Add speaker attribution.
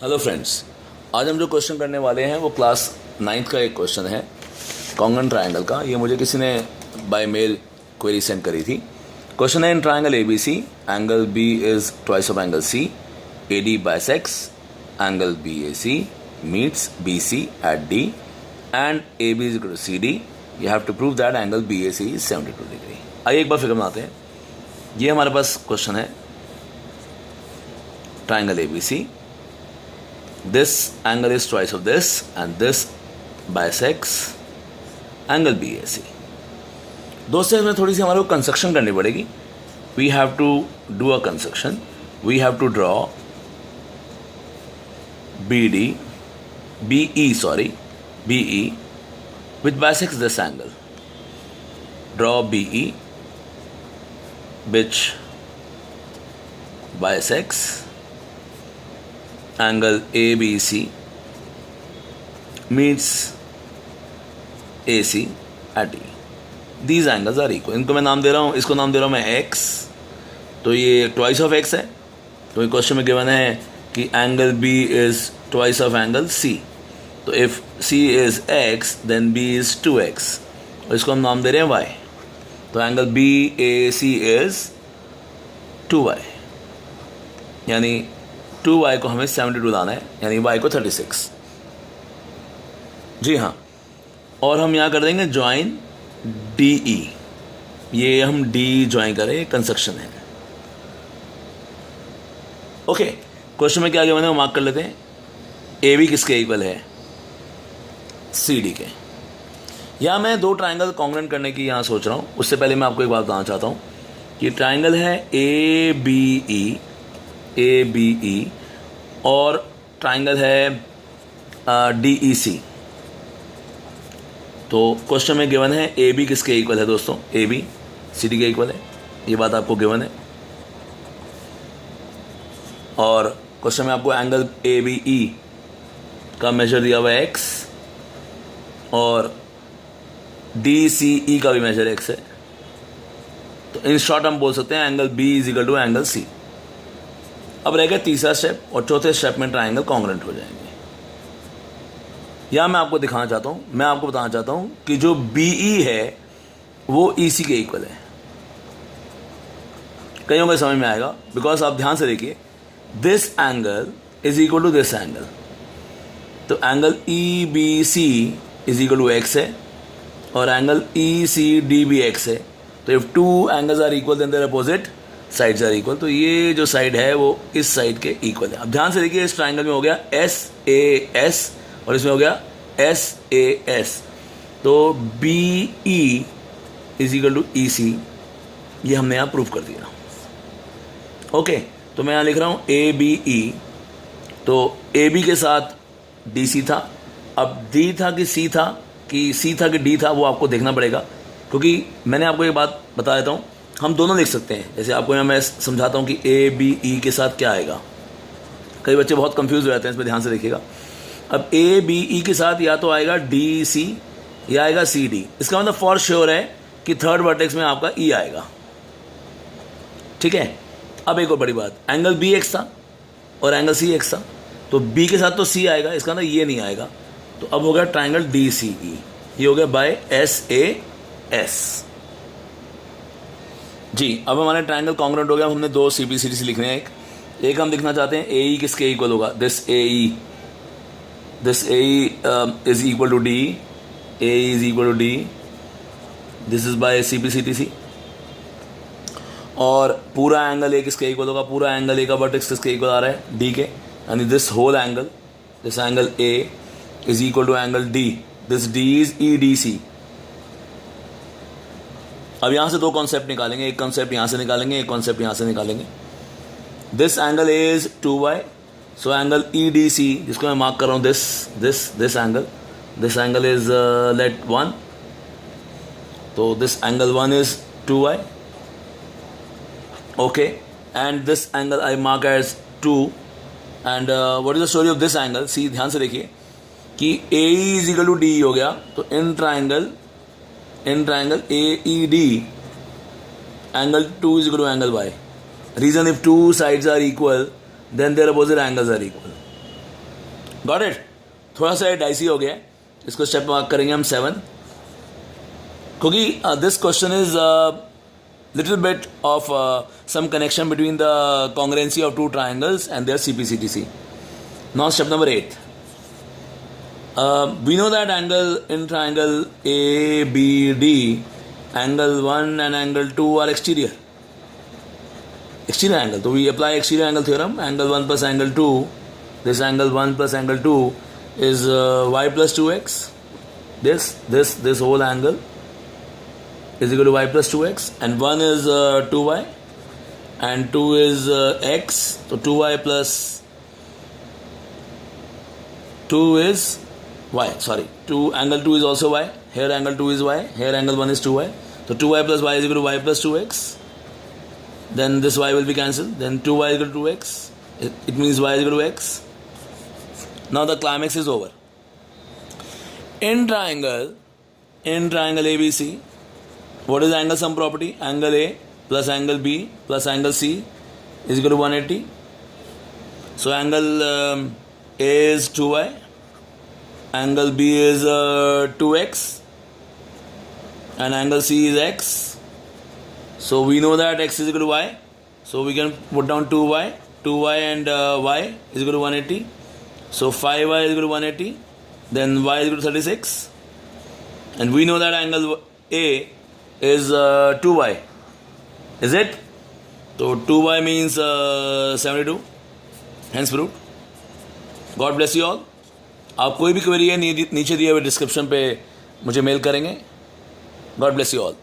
Speaker 1: Hello friends, आज हम जो क्वेश्चन करने वाले हैं वो क्लास 9th का एक क्वेश्चन है कॉन्ग्रुएंट ट्रायंगल का। ये मुझे किसी ने बाय मेल क्वेरी सेंड करी थी। क्वेश्चन है in triangle ABC angle B is twice of angle C, AD bisects angle BAC meets BC at D and AB is equal to CD। You have to prove that angle BAC is 72 degree. आइए एक बार figure बनाते हैं। ये हमारे पास question है triangle ABC। This angle is twice of this and this bisects angle BAC। दोस्तों इसमें थोड़ी सी हमारे को कंस्ट्रक्शन करनी पड़ेगी। We have to do a construction. We have to draw BE which bisects this angle. Draw BE which bisects angle ABC meets AC at E. These angles are equal. इनको मैं नाम दे रहा हूँ, इसको नाम दे रहा हूँ मैं x, तो ये ट्वाइस ऑफ x है। तो ये क्वेश्चन में गिवन है कि angle B is twice of angle C। तो if C is x then B is 2x और इसको हम नाम दे रहे हैं y। तो एंगल BAC इज 2y, यानी 2y को हमें 72 लाना है, यानी y को 36। जी हाँ, और हम यहाँ कर देंगे ज्वाइन DE। ये हम D ज्वाइन करें, कंस्ट्रक्शन है। ओके, क्वेश्चन में क्या गिवन है वो मार्क कर लेते हैं। AB किसके इक्वल है? CD के। यहाँ मैं दो ट्राइंगल कॉन्ग्रुएंट करने की यहाँ सोच रहा हूँ। उससे पहले मैं आपको एक बात बताना चाहता हूँ कि ट्राइंगल है ABE और ट्राइंगल है DEC। तो क्वेश्चन में गिवन है AB किसके इक्वल है दोस्तों? AB CD के इक्वल है, ये बात आपको गिवन है। और क्वेश्चन में आपको एंगल ABE का मेजर दिया हुआ है x और DCE का भी मेजर x है। तो इन शॉर्ट हम बोल सकते हैं angle B is equal to angle C। अब रह गया तीसरा स्टेप, और चौथे स्टेप में ट्राइंगल कॉन्ग्रुएंट हो जाएंगे। यह मैं आपको दिखाना चाहता हूं, मैं आपको बताना चाहता हूं कि जो BE है वो EC के इक्वल है। कईयों को समझ में आएगा, बिकॉज आप ध्यान से देखिए, this angle is equal to this angle. तो angle EBC is equal to x है और एंगल ECD भी x है। तो if two angles are equal then their opposite sides are equal. तो ये जो साइड है वो इस साइड के इक्वल है। अब ध्यान से देखिए, इस ट्राइंगल में हो गया SAS और इसमें हो गया SAS। तो BE is equal to EC, ये हमने यहाँ प्रूव कर दिया। ओके, तो मैं यहाँ लिख रहा हूँ ABE। तो AB के साथ DC था। अब D था कि C था, कि C था कि D था, वो आपको देखना पड़ेगा। क्योंकि मैंने आपको एक बात बता देता हूँ, हम दोनों लिख सकते हैं। जैसे आपको यहाँ मैं समझाता हूँ कि ABE के साथ क्या आएगा। कई बच्चे बहुत कंफ्यूज हो जाते हैं, इसमें ध्यान से देखिएगा। अब ABE के साथ या तो आएगा DC या आएगा CD। इसका मतलब फॉर श्योर है कि थर्ड वर्टेक्स में आपका E आएगा। ठीक है। अब एक और बड़ी बात, एंगल BX था और एंगल CX था, तो B के साथ तो C आएगा, इसका मतलब ये नहीं आएगा। तो अब हो गया ट्राइंगल DCE, ये हो गया बाय SAS। जी, अब हमारे ट्राइंगल कॉन्ग्रुएंट हो गया। हमने दो CBCDC लिखने हैं। एक हम लिखना चाहते हैं AE किसके इक्वल होगा? This AE is equal to D, AE is equal to D, this is by CBCDC। और पूरा एंगल A किसके इक्वल होगा? पूरा एंगल A का वर्टेक्स किसके इक्वल आ रहा है? D के, यानी this whole angle, this angle A is equal to angle D, this D is EDC। अब यहाँ से दो कॉन्सेप्ट निकालेंगे, एक कॉन्सेप्ट यहाँ से निकालेंगे, एक कॉन्सेप्ट यहाँ से निकालेंगे। This angle is 2y, so angle EDC, जिसको मैं मार्क कर रहा हूँ दिस एंगल इज लेट 1। तो this angle 1 is 2y, okay, and this angle I mark as 2। And what is the story of this angle? See, ध्यान से देखिए कि AE is equal to DE हो गया। तो in triangle AED angle 2 is equal to angle y. Reason, if two sides are equal, then their opposite angles are equal. Got it? थोड़ा सा dicey हो गया है, इसको स्टेप मार्क करेंगे हम 7, क्योंकि this question is little bit of some connection between the congruency of two triangles and their CPCTC. Now step number 8. We know that angle in triangle ABD, angle 1 and angle 2 are exterior. Exterior angle. So we apply exterior angle theorem. Angle 1 plus angle 2. This angle 1 plus angle 2 is y plus 2x. This whole angle is equal to y plus 2x, and 1 is 2y. And 2 is x, so 2y plus 2 is y, sorry, 2 angle 2 is also y, here angle 2 is y, here angle 1 is 2y, so 2y plus y is equal to y plus 2x, then this y will be cancelled, then 2y is equal to 2x, it means y is equal to x. Now the climax is over. In triangle ABC, what is angle sum property? Angle A plus angle B plus angle C is equal to 180. So angle A is 2y, angle B is 2x, and angle C is x. So we know that x is equal to y, so we can put down 2y and y is equal to 180. So 5y is equal to 180, then y is equal to 36, and we know that angle A is 2y. Is it? So 2y means 72. Hence proved. God bless you all. आप कोई भी query है नीचे दिए हुए description पे मुझे mail करेंगे. God bless you all.